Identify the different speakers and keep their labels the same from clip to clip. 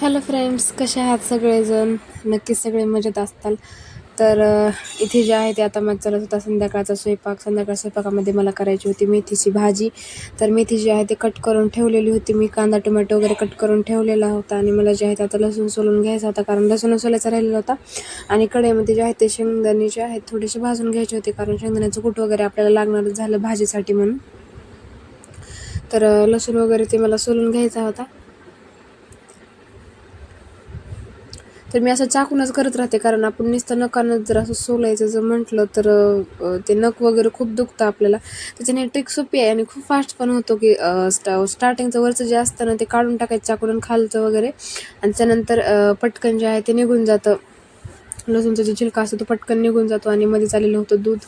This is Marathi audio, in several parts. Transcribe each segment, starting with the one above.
Speaker 1: हॅलो फ्रेंड्स, कसे आहात सगळेजण? नक्कीच सगळे मजेत असताल. तर इथे जे आहे ते आता माझं चालत होता संध्याकाळचा स्वयंपाक. स्वयंपाकामध्ये मला करायची होती मेथीची भाजी. तर मेथी जी आहे ते कट करून ठेवलेली होती मी. कांदा टोमॅटो वगैरे कट करून ठेवलेला होता आणि मला जे आहे ते आता लसूण सोलून घ्यायचा होता, कारण लसूण सोलायचा राहिलेला होता. आणि कढईमध्ये जे आहे ते शेंगदाणे जे आहेत थोडेसे भाजून घ्यायचे होते, कारण शेंगदाण्याचं कूट वगैरे आपल्याला लागणार झालं भाजीसाठी म्हणून. तर लसूण वगैरे ते मला सोलून घ्यायचा होता. तर मी असं चाकूनच करत राहते, कारण आपण नुसतं नकानच जर असं सोलायचं जर म्हटलं तर ते नख वगैरे खूप दुखतं आपल्याला. त्याच्याने ट्रिक सोपी आहे आणि खूप फास्ट पण होतो, की स्टार्टिंगचं वरचं जे असतं ना ते काढून टाकायचं चाकून खालचं वगैरे, आणि त्यानंतर पटकन जे आहे ते निघून जातं. लसूणचा जे छिलका असतो तो पटकन निघून जातो. आणि मध्ये चाललेलं होतं दूध,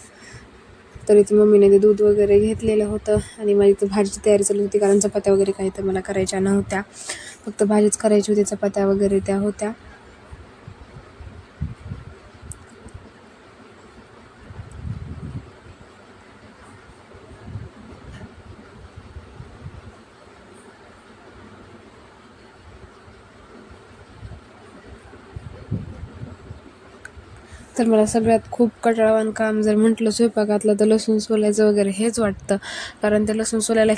Speaker 1: तर इथे मम्मीने ते दूध वगैरे घेतलेलं होतं आणि माझी तर भाजीची तयारी चालू होती, कारण चपात्या वगैरे काही तर मला करायच्या नव्हत्या, फक्त भाजीच करायची होती. चपात्या वगैरे त्या होत्या. तर मला सगळ्यात खूप कंटाळवाणं काम जर म्हटलं स्वयंपाकातलं तर लसूण सोलायचं वगैरे हेच वाटतं, कारण ते लसूण सोलायला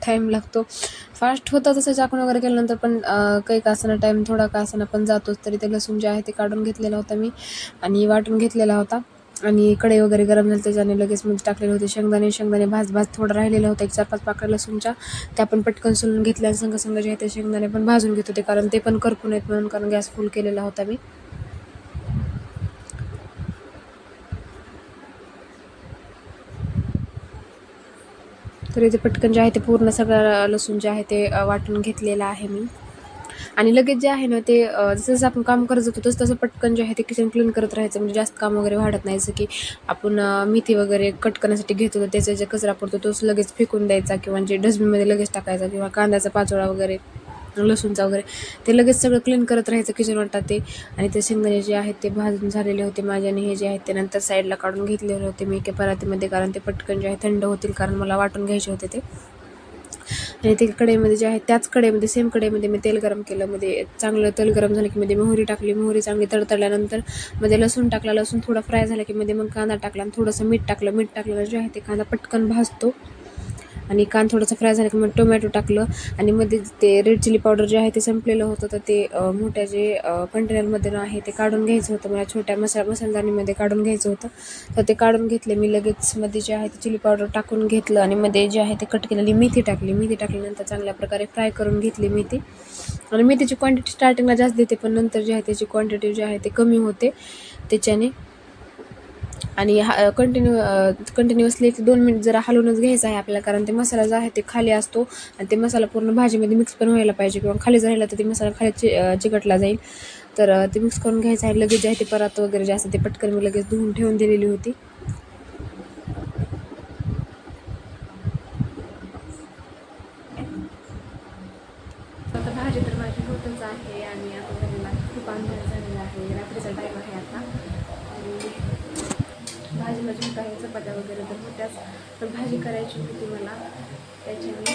Speaker 1: टाईम लागतो. फास्ट होतं तसं चाकून वगैरे केल्यानंतर, पण काही का असेना टाईम थोडा का असेना पण जातोच. तरी ते लसूण जे आहे ते काढून घेतलेला होता मी आणि वाटून घेतलेला होता. आणि कढई वगैरे गरम झाली, त्याच्याने लगेच मध्ये टाकलेले होते शेंगदाणे भाज थोडं राहिलेलं होतं, 1-4-5 पाकळ्या लसूणच्या, त्या पण पटकन सोलून घेतल्या. आणि संग जे आहे ते शेंगदाणे पण भाजून घेत होते, कारण ते पण करपून येत म्हणून, कारण गॅस फुल केलेला होता मी. तर इथे पटकन जे आहे ते पूर्ण सगळं लसूण जे आहे ते वाटून घेतलेलं आहे मी. आणि लगेच जे आहे ना ते जसं जसं आपण काम करत जातो तसं तसं पटकन जे आहे ते किचन क्लीन करत राहायचं, म्हणजे जास्त काम वगैरे वाढत नाही. जसं की आपण मेथी वगैरे कट करण्यासाठी घेतो तर त्याचा जे कचरा पडतो तोच लगेच फेकून द्यायचा, किंवा जे डस्टबिनमध्ये लगेच टाकायचा, किंवा कांद्याचा पाचोळा वगैरे, लसूणचा वगैरे, ते लगेच सगळं क्लीन करत राहायचं किचन वाटा ते. आणि ते शेंगदाणे जे आहेत ते भाजून झालेले होते माझे, आणि हे जे आहेत ते नंतर साईडला काढून घेतलेले होते मी एका परातीमध्ये, कारण ते पटकन जे आहे थंड होतील, कारण मला वाटून घ्यायचे होते ते. आणि ते कढईमध्ये जे आहे त्याच कढईमध्ये, सेम कढईमध्ये मी तेल गरम केलं. मध्ये चांगलं तेल गरम झालं की मध्ये मोहरी टाकली. मोहरी चांगली तडतडल्यानंतर मध्ये लसूण टाकला. लसूण थोडा फ्राय झाला की मध्ये मग कांदा टाकला आणि थोडंसं मीठ टाकलं. मीठ टाकल्यावर जे आहे ते कांदा पटकन भाजतो. आणि कांदा थोडासा फ्राय झाला की मग टोमॅटो टाकलं. आणि मध्ये ते रेड चिली पावडर जे आहे ते संपलेलं होतं, तर ते मोठ्या जे कंटेनरमध्ये आहे ते काढून घ्यायचं होतं मला. छोट्या मसालदानीमध्ये काढून घ्यायचं होतं, तर ते काढून घेतले मी. लगेच मध्ये जे आहे ते चिली पावडर टाकून घेतलं आणि मध्ये जे आहे ते कट केलेली मेथी टाकली. मेथी टाकल्यानंतर चांगल्या प्रकारे फ्राय करून घेतली मेथी. आणि मेथीची क्वांटिटी स्टार्टिंगला जास्त देते, पण नंतर जे आहे त्याची क्वांटिटी जे आहे ते कमी होते त्याच्याने. आणि कंटिन्युअसली 1-2 मिनिट जरा हलवूनच घ्यायचं आहे आपल्याला, कारण ते मसाला जो आहे ते खाली असतो आणि ते मसाला पूर्ण भाजीमध्ये मिक्स पण व्हायला पाहिजे, किंवा खाली जर राहिला तर ते मसाला खाली चिकटला जाईल. तर ते मिक्स करून घ्यायचं आहे. लगेच जे आहे ते परात वगैरे जे असतं ते पटकन मी लगेच धुवून ठेवून दिलेली होती. आता भाजी तर माझी होतच आहे आणि आता झालेला खूप अंधार झालेला आहे, रात्रीचा टाईम आहे आता. आणि भाजी माझी होत आहे, चपात्या वगैरे तर होत्याच, पण भाजी करायची होती मला त्याच्याने.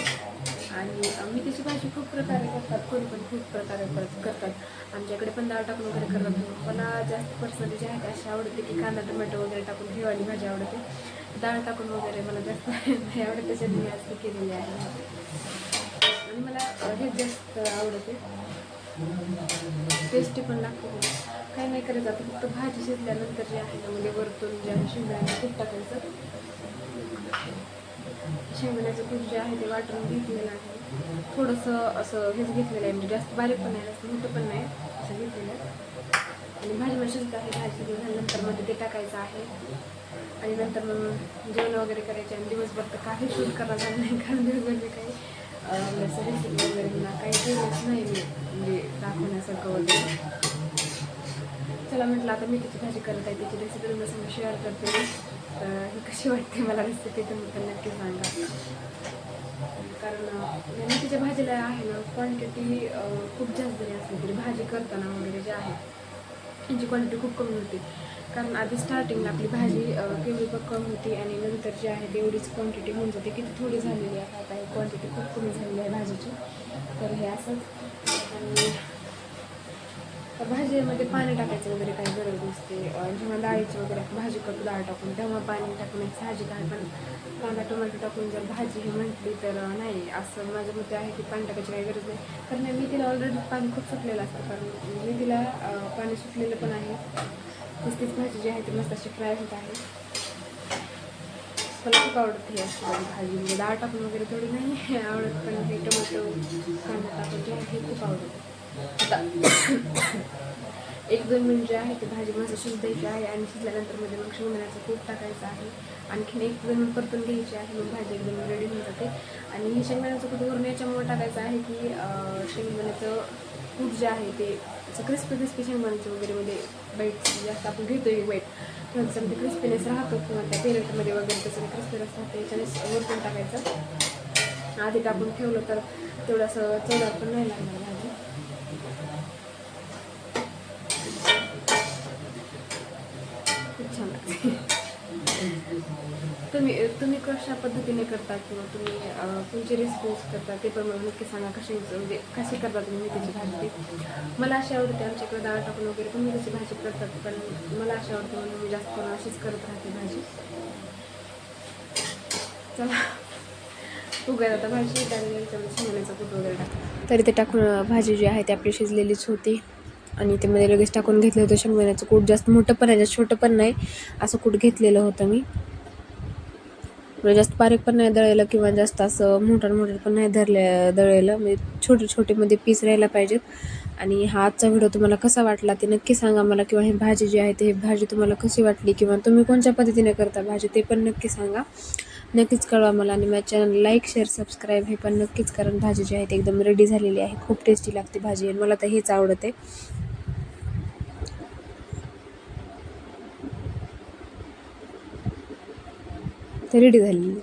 Speaker 1: आणि मेथीची भाजी खूप प्रकारे करतात, कोणी पण खूप प्रकारे करतात. आमच्याकडे पण डाळ टाकून वगैरे करतात. मला जास्त पर्सनली जे आहे अशी आवडते की कांदा टोमॅटो वगैरे टाकून हिवाळी भाजी आवडते. डाळ टाकून वगैरे मला जास्त नाही आवडत, त्याच्यात मी आज केलेली आहे. आणि मला हे जास्त आवडते, टेस्टी पण लागते. काही नाही करायचं आता, फक्त भाजी शिजल्यानंतर जे आहे ना म्हणजे वरतून जे आहे शेंगदाण्याचं कूट टाकायचं. शेंगदाण्याचं कूट जे आहे ते वाटून घेतलेलं आहे. थोडंसं असं हेच घेतलेलं आहे, म्हणजे जास्त बारीक पण नाही जास्त मोठं पण नाही, असं घेतलेलं आहे. आणि भाजी शिजत आहे. भाजी झाल्यानंतर मध्ये ते टाकायचं आहे. आणि नंतर मग जेवण वगैरे करायचे. आणि दिवसभर तर काही शूट करणार झालं नाही, कारण दिवसभर मी काही रेसिपी वगैरे मला काही केलंच नाही मी, म्हणजे दाखवण्यासारखं वगैरे. चला म्हटलं आता मेथीची भाजी करत आहे, त्याची रेसिपी तुमच्यासमोर शेअर करते मी. ही कशी वाटते मला रेसिपी तुम्ही पण नक्की सांगा, कारण मेथीच्या भाजीला आहे ना क्वांटिटी खूप जास्त जरी असली तरी भाजी करताना वगैरे जे आहे यांची क्वांटिटी खूप कमी होती. कारण आधी स्टार्टिंगला आपली भाजी केवढी कमी होती आणि नंतर जी आहे तेवढीच क्वांटिटी होऊन जाते. किती थोडी झालेली आहे, आता ही क्वांटिटी खूप कमी झालेली आहे भाजीची. तर हे असंच. आणि तर भाजीमध्ये पाणी टाकायचं वगैरे काही गरज नसते. जेव्हा डाळीची वगैरे भाजी करतो डाळ टाकून तेव्हा पाणी टाकून साहजिक आहे. पण कांदा टोमॅटो टाकून जर भाजी ही म्हटली तर नाही, असं माझं मत आहे की पाणी टाकायची काही गरज नाही. कारण मी तिला ऑलरेडी पाणी खूप सुटलेलं असतं, कारण मी तिला पाणी सुटलेलं पण आहे. तीच भाजी जी आहे ती मस्त अशी फ्राय होत आहे. मला खूप आवडते ही अशी भाजी, म्हणजे डाळ टाकून वगैरे थोडी नाही आवडत, पण हे टोमॅटो कांदा टाकून जे आहे हे खूप आवडतं. आता 1-2 मिनिट जे आहे ते भाजी मस्त शिजवायची आहे आणि शिजल्यानंतर मध्ये मग शेंगदाण्याचं कूट टाकायचं आहे. आणखीन 1-2 मिनिट परतून घ्यायची आहे, मग भाजी एकदम रेडी होऊन जाते. आणि हे शेंगदाण्याचं कूट वरून याच्यामुळे टाकायचं आहे की शेंगदाण्याचं कूट जे आहे ते क्रिस्पी शेंगदाण्याचं वगैरे मध्ये बाईट जास्त आपण घेतो एक बाईट किंवा त्याच्यामध्ये क्रिस्पीनेस राहतो, किंवा त्या पेरेटमध्ये वगैरे त्याच्यामध्ये क्रिस्पीनेस राहते, याच्याने वरतून टाकायचं. आधी टाकून ठेवलं तर तेवढं असं चवदार पण नाही लागणार भाजी. खूप छान लागते. तुम्ही कशा पद्धतीने करता किंवा तुम्ही तुमची रेसिपीज करता ते पण मला नक्की सांगा. म्हणजे कशी करता तुम्ही मेथीची भाजी? मला अशी आवडते, आमच्याकडे डाळ टाकून वगैरे पण मेथीची भाजी करतात, पण मला अशी आवडते म्हणून मी जास्त करून अशीच करत राहते भाजी. चला उगाच आता भाजी त्याच्यामध्ये शेंगदाण्याचं कूट वगैरे टाकतं, तरी ते टाकून भाजी जी आहे ती आपली शिजलेलीच होती. आणि ते मध्ये लगेच टाकून घेतलं होतं शेंगदाण्याचं कूट. जास्त मोठं पण आहे, जास्त छोटं पण नाही, असं कूट घेतलेलं होतं मी. म्हणजे जास्त बारीक पण नाही दळलेलं किंवा जास्त असं मोठं पण नाही दळलेलं, म्हणजे छोटे मध्ये पीस राहायला पाहिजेत. आणि हा आजचा व्हिडिओ तुम्हाला कसा वाटला ते नक्की सांगा मला, किंवा ही भाजी जी आहे ते भाजी तुम्हाला कशी वाटली, किंवा तुम्ही कोणत्या पद्धतीने करता भाजी ते पण नक्की सांगा. नक्कीच कळवा मला. आणि माझ्या चॅनल लाईक शेअर सबस्क्राईब हे पण नक्कीच, कारण भाजी जी आहे ती एकदम रेडी झालेली आहे. खूप टेस्टी लागते भाजी आणि मला तर हेच आवडते. तर रेडी झालेली.